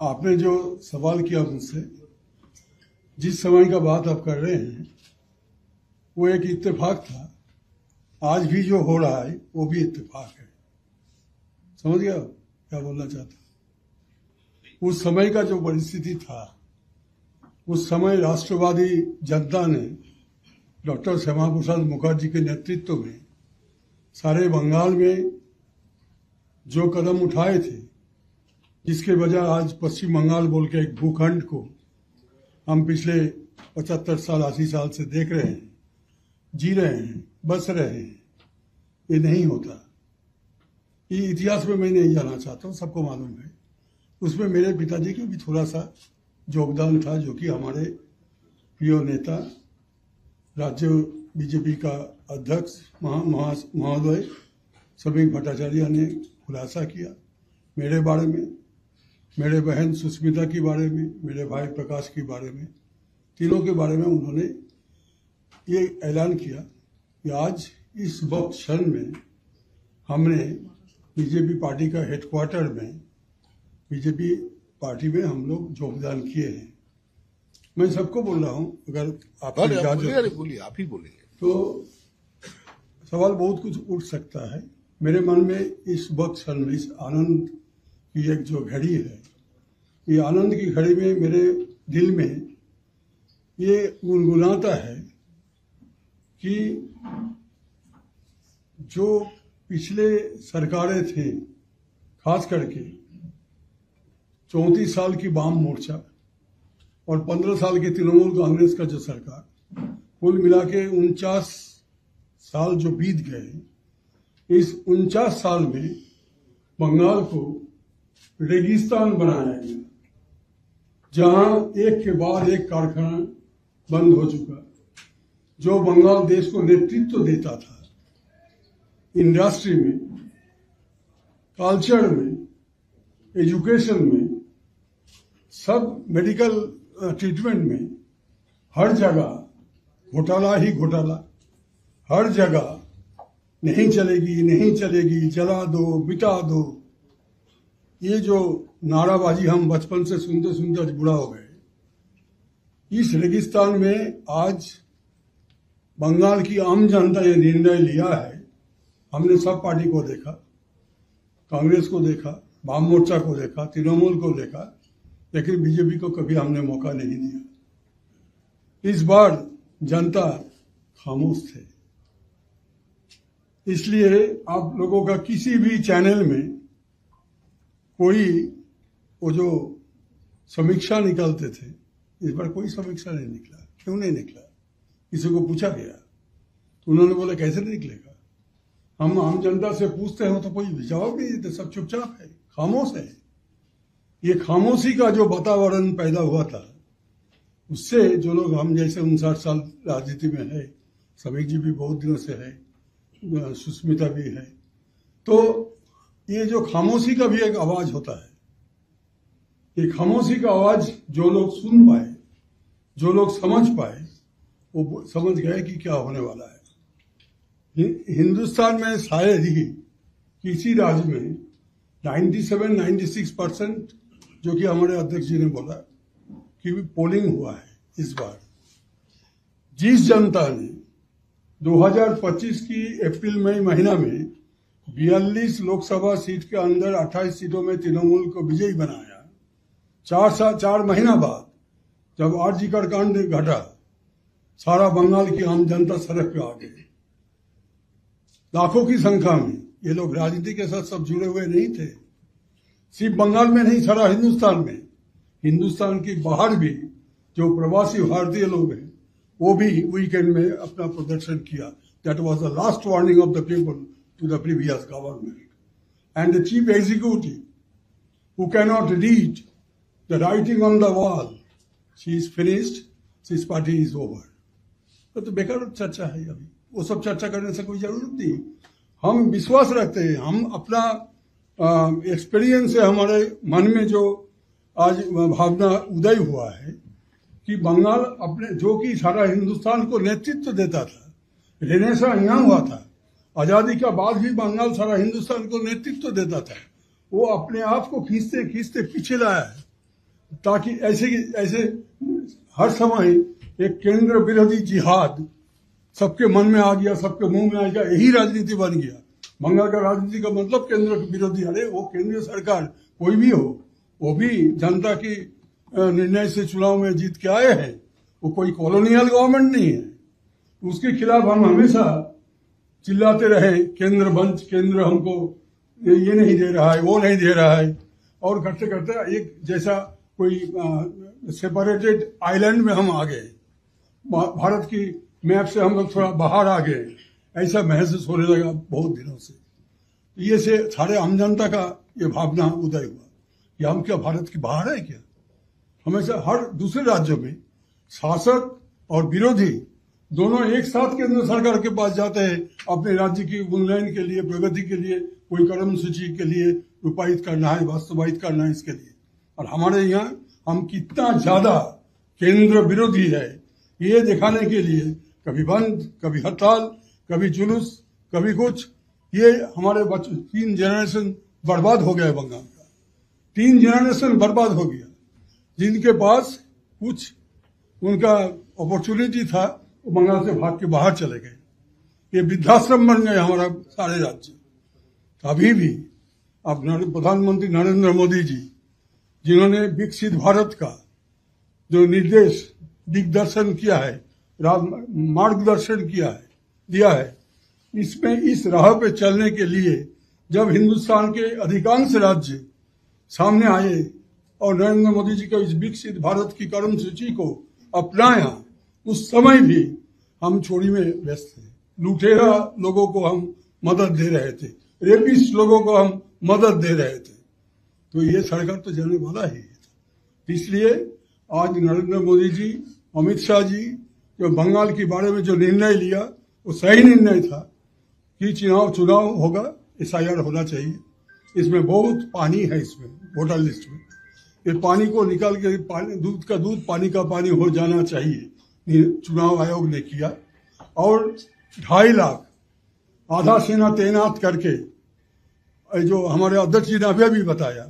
आपने जो सवाल किया मुझसे, जिस समय का बात आप कर रहे हैं वो एक इत्तेफाक था। आज भी जो हो रहा है वो भी इत्तेफाक है। समझ गया क्या बोलना चाहता? उस समय का जो परिस्थिति था, उस समय राष्ट्रवादी जनता ने डॉक्टर श्यामा प्रसाद मुखर्जी के नेतृत्व में सारे बंगाल में जो कदम उठाए थे, जिसके वजह आज पश्चिम बंगाल बोल के एक भूखंड को हम पिछले 75 साल 80 साल से देख रहे हैं, जी रहे हैं, बस रहे हैं। ये नहीं होता। ये इतिहास में मैं नहीं जाना चाहता हूँ, सबको मालूम है। उसमें मेरे पिताजी का भी थोड़ा सा योगदान था, जो कि हमारे प्रिय नेता राज्य बीजेपी का अध्यक्ष महोदय श्रमिक भट्टाचार्य ने खुलासा किया मेरे बारे में, मेरे बहन सुष्मिता के बारे में, मेरे भाई प्रकाश के बारे में, तीनों के बारे में उन्होंने ये ऐलान किया कि आज इस वक्त क्षण में हमने बीजेपी पार्टी का हेडक्वार्टर में, बीजेपी पार्टी में हम लोग योगदान किए हैं। मैं सबको बोल रहा हूँ, अगर आप बोलिए, आप ही बोलिए। तो सवाल बहुत कुछ उठ सकता है मेरे मन में इस वक्त क्षण में। इस आनंद की एक जो घड़ी है, ये आनंद की घड़ी में मेरे दिल में ये गुनगुनाता है कि जो पिछले सरकारें थे, खास करके 34 साल की वाम मोर्चा और 15 साल की तृणमूल कांग्रेस का जो सरकार, कुल मिला के 49 साल जो बीत गए, इस 49 साल में बंगाल को रेगिस्तान बनाया गया, जहां एक के बाद एक कारखाना बंद हो चुका। जो बंगाल देश को नेतृत्व देता था इंडस्ट्री में, कल्चर में, एजुकेशन में, सब मेडिकल ट्रीटमेंट में, हर जगह घोटाला ही घोटाला। हर जगह नहीं चलेगी, नहीं चलेगी, जला दो, मिटा दो। ये जो नाराबाजी हम बचपन से सुनते सुनते आज बुरा हो गए। इस रेगिस्तान में आज बंगाल की आम जनता ये निर्णय लिया है। हमने सब पार्टी को देखा, कांग्रेस को देखा, वाम मोर्चा को देखा, तृणमूल को देखा, लेकिन बीजेपी को कभी हमने मौका नहीं दिया। इस बार जनता खामोश थे। इसलिए आप लोगों का किसी भी चैनल में कोई वो जो समीक्षा निकालते थे, इस बार कोई समीक्षा नहीं निकला। क्यों नहीं निकला? किसी को पूछा गया तो उन्होंने बोला कैसे नहीं निकलेगा। हम आम जनता से पूछते हो तो कोई जवाब नहीं देते, सब चुपचाप है, खामोश है। ये खामोशी का जो वातावरण पैदा हुआ था, उससे जो लोग हम जैसे 59 साल राजनीति में है, श्रमिक जी भी बहुत दिनों से है, सुष्मिता भी है, तो ये जो खामोशी का भी एक आवाज होता है, ये खामोशी का आवाज जो लोग सुन पाए, जो लोग समझ पाए, वो समझ गए कि क्या होने वाला है। हिंदुस्तान में शायद ही किसी राज्य में 97-96% जो कि हमारे अध्यक्ष जी ने बोला कि पोलिंग हुआ है इस बार। जिस जनता ने 2025 की अप्रैल मई महीना में 42 लोकसभा सीट के अंदर 28 सीटों में तृणमूल को विजयी बनाया, 4 महीना बाद जब आरजी कर कांड घटा, सारा बंगाल की आम जनता सड़क पे आ गई। लाखों की संख्या में ये लोग राजनीति के साथ सब जुड़े हुए नहीं थे। सिर्फ बंगाल में नहीं, सारा हिंदुस्तान में, हिंदुस्तान के बाहर भी जो प्रवासी भारतीय लोग हैं, वो भी वीकेंड में अपना प्रदर्शन किया। That was the last warning of the people to the previous government and the chief executive who cannot read the writing on the wall, she is finished, this party is over. तो बेकार चर्चा है। अभी वो सब चर्चा करने से कोई जरूरत नहीं। हम विश्वास रखते हैं, हम अपना एक्सपीरियंस से हमारे मन में जो आज भावना उदय हुआ है कि बंगाल अपने, जो कि सारा हिंदुस्तान को नेतृत्व देता था, रेनेसा यहाँ हुआ था, आजादी का बाद भी बंगाल सारा हिंदुस्तान को नेतृत्व देता था, वो अपने आप को खींचते खींचते पीछे लाया है। ताकि ऐसे हर समय एक केंद्र विरोधी जिहाद सबके मन में आ गया, सबके मुंह में आ गया, यही राजनीति बन गया। बंगाल का राजनीति का मतलब केंद्र विरोधी। अरे वो केंद्रीय सरकार कोई भी हो, वो भी जनता की निर्णय से चुनाव में जीत के आए हैं, वो कोई कॉलोनियल गवर्नमेंट नहीं है। उसके खिलाफ हम हमेशा चिल्लाते रहे, केंद्र हमको ये नहीं दे रहा है, वो नहीं दे रहा है, और करते करते एक जैसा कोई सेपरेटेड आइलैंड में हम आ गए। भारत की मैप से हम लोग थोड़ा बाहर आ गए, ऐसा महसूस होने लगा बहुत दिनों से। ये से सारे आम जनता का ये भावना उदय हुआ कि हम क्या भारत के बाहर है क्या। हमेशा हर दूसरे राज्यों में शासक और विरोधी दोनों एक साथ केंद्र सरकार के पास जाते हैं अपने राज्य की उन्नयन के लिए, प्रगति के लिए, कोई कर्मसूची के लिए रूपायित करना है, वास्तवायित करना है, इसके लिए। और हमारे यहाँ हम कितना ज्यादा केंद्र विरोधी है ये दिखाने के लिए कभी बंद, कभी हड़ताल, कभी जुलूस, कभी कुछ। ये हमारे बच्चों 3 जनरेशन बर्बाद हो गया बंगाल का। 3 जनरेशन बर्बाद हो गया। जिनके पास कुछ उनका अपॉर्चुनिटी था वो बंगाल से भाग के बाहर चले गए। ये वृद्धाश्रम बन गए हमारा सारे राज्य। अभी भी अब प्रधानमंत्री नरेंद्र मोदी जी, जिन्होंने विकसित भारत का जो निर्देश दिग्दर्शन किया है, मार्गदर्शन दिया है, इसमें इस राह पे चलने के लिए जब हिंदुस्तान के अधिकांश राज्य सामने आए और नरेंद्र मोदी जी का इस विकसित भारत की कर्मसूची को अपनाया, उस समय भी हम चोरी में व्यस्त थे। लुटेरा लोगों को हम मदद दे रहे थे, रेपिस्ट लोगों को हम मदद दे रहे थे। तो ये सरकार तो जाने वाला ही था। इसलिए आज नरेंद्र मोदी जी, अमित शाह जी जो बंगाल के बारे में जो निर्णय लिया वो सही निर्णय था कि चुनाव होगा, SIR होना चाहिए। इसमें बहुत पानी है, इसमें वोटर लिस्ट में। ये पानी को निकाल के दूध का दूध, पानी का पानी हो जाना चाहिए। चुनाव आयोग ने किया और 2.5 लाख आधा सेना तैनात करके, जो हमारे अध्यक्ष जी ने अभी भी बताया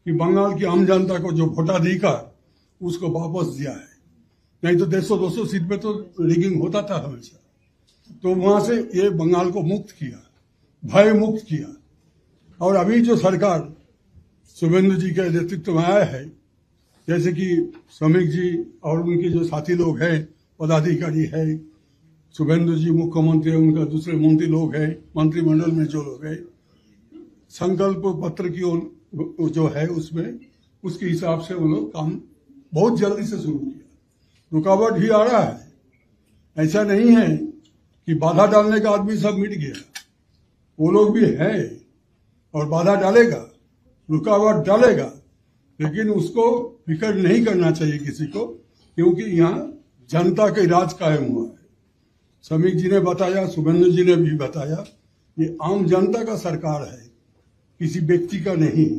कि बंगाल की आम जनता को जो वोटाधिकार उसको वापस दिया है। नहीं तो 150-200 सीट पे तो रिगिंग होता था हमेशा। तो वहां से ये बंगाल को मुक्त किया, भय मुक्त किया। और अभी जो सरकार शुभेंदु जी के नेतृत्व में आया है, जैसे कि श्रमिक जी और उनके जो साथी लोग हैं, पदाधिकारी है, शुभेंदु जी मुख्यमंत्री, उनका दूसरे मंत्री लोग हैं, मंत्रिमंडल में जो लोग हैं, संकल्प पत्र की जो है उसमें उसके हिसाब से वो लोग काम बहुत जल्दी से शुरू किया। रुकावट भी आ रहा है, ऐसा नहीं है कि बाधा डालने का आदमी सब मिट गया। वो लोग भी है और बाधा डालेगा, रुकावट डालेगा, लेकिन उसको फिक्र नहीं करना चाहिए किसी को, क्योंकि यहाँ जनता के राज कायम हुआ है। श्रमिक जी ने बताया, शुभेंदु जी ने भी बताया, ये आम जनता का सरकार है, किसी व्यक्ति का नहीं।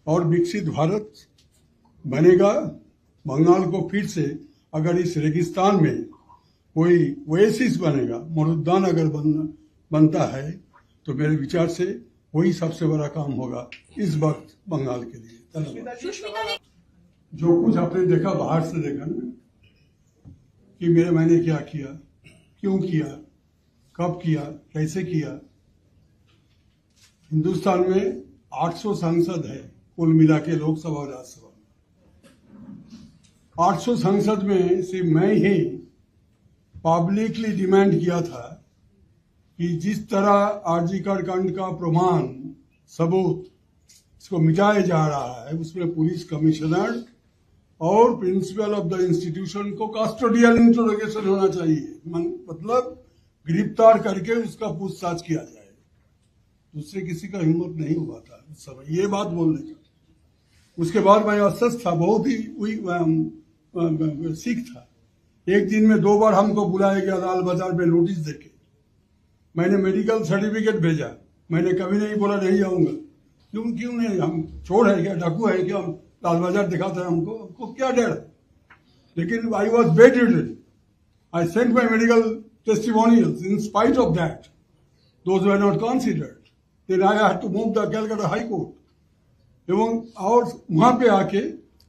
और विकसित भारत बनेगा। बंगाल को फिर से अगर इस रेगिस्तान में कोई ओएसिस बनेगा, मरुद्यान अगर बनता है, तो मेरे विचार से वही सबसे बड़ा काम होगा इस वक्त बंगाल के लिए। धन्यवाद। जो कुछ आपने देखा, बाहर से देखा ना, कि मैंने क्या किया, क्यों किया, कब किया, कैसे किया। हिंदुस्तान में 800 सांसद है कुल मिला के, लोकसभा और राज्यसभा। 800 संसद में से मैं ही पब्लिकली डिमांड किया था कि जिस तरह आरजीकर कांड का प्रमाण सबूत इसको मिटाया जा रहा है, उसमें पुलिस कमिश्नर और प्रिंसिपल ऑफ द इंस्टीट्यूशन को कस्टोडियल इंट्रोगेशन होना चाहिए, मतलब गिरफ्तार करके उसका पूछताछ किया जाए। दूसरे किसी का हिम्मत नहीं हुआ था उस समय ये बात बोलने का। उसके बाद मैं अस्वस्थ था, बहुत ही सीख था। एक दिन में 2 बार हमको बुलाया गया लाल बाजार में नोटिस देके। मैंने मेडिकल सर्टिफिकेट भेजा, मैंने कभी नहीं बोला नहीं जाऊंगा। क्यों नहीं, हम चोर है क्या, डाकू है क्या, हम लाल बाजार दिखाता है हमको क्या डर है। लेकिन I was bedridden, I sent my medical testimonials, in spite of that those were not considered, then I had to move the Calcutta high court. और वहां पे आके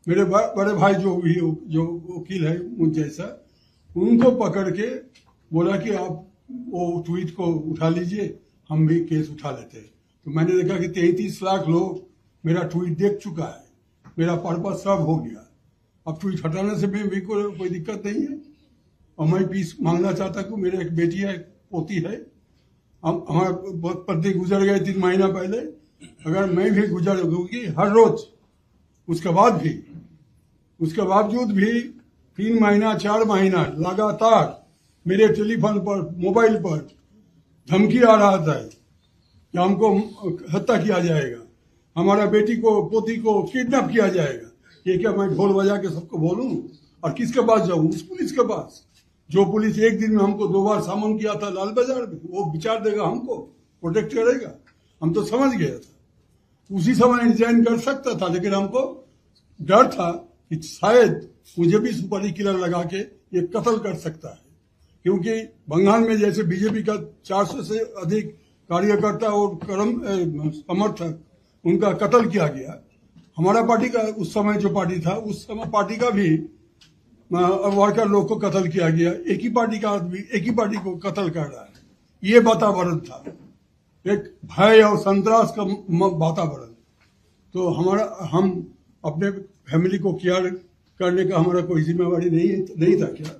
मेरे बड़े भाई जो वकील है मुझ जैसा, उनको पकड़ के बोला कि आप वो ट्वीट को उठा लीजिए, हम भी केस उठा लेते हैं। तो मैंने देखा कि 33 लाख लोग मेरा ट्वीट देख चुका है, मेरा पर्पज सब हो गया। अब ट्वीट हटाने से भी कोई दिक्कत नहीं है। और मैं पीस मांगना चाहता हूँ, मेरे एक बेटी है, पोती है, हम हमारा पति गुजर गए 3 महीना पहले। अगर मैं भी गुजर गई हर रोज, उसके बावजूद भी 3 महीना 4 महीना लगातार मेरे टेलीफोन पर, मोबाइल पर धमकी आ रहा था कि हमको हत्या किया जाएगा, हमारा बेटी को, पोती को किडनैप किया जाएगा। ये क्या मैं ढोल बजा के सबको बोलूं? और किसके पास जाऊं? उस पुलिस के पास जो पुलिस एक दिन में हमको 2 बार सामन किया था लाल बाजार में। वो विचार देगा, हमको प्रोटेक्ट करेगा। हम तो समझ गया था, उसी समय रिजाइन कर सकता था, लेकिन हमको डर था कि शायद मुझे भी सुपारी किलर लगा के ये कत्ल कर सकता है। क्योंकि बंगाल में जैसे बीजेपी का 400 से अधिक कार्यकर्ता और समर्थक, उनका कत्ल किया गया। हमारा पार्टी का उस समय जो पार्टी था, उस समय पार्टी का भी वर्कर लोग को कत्ल किया गया। एक ही पार्टी का आदमी एक ही पार्टी को कत्ल कर रहा है। ये वातावरण था, एक भय और संतरास का वातावरण। तो हम अपने फैमिली को केयर करने का हमारा कोई जिम्मेवारी नहीं था क्या?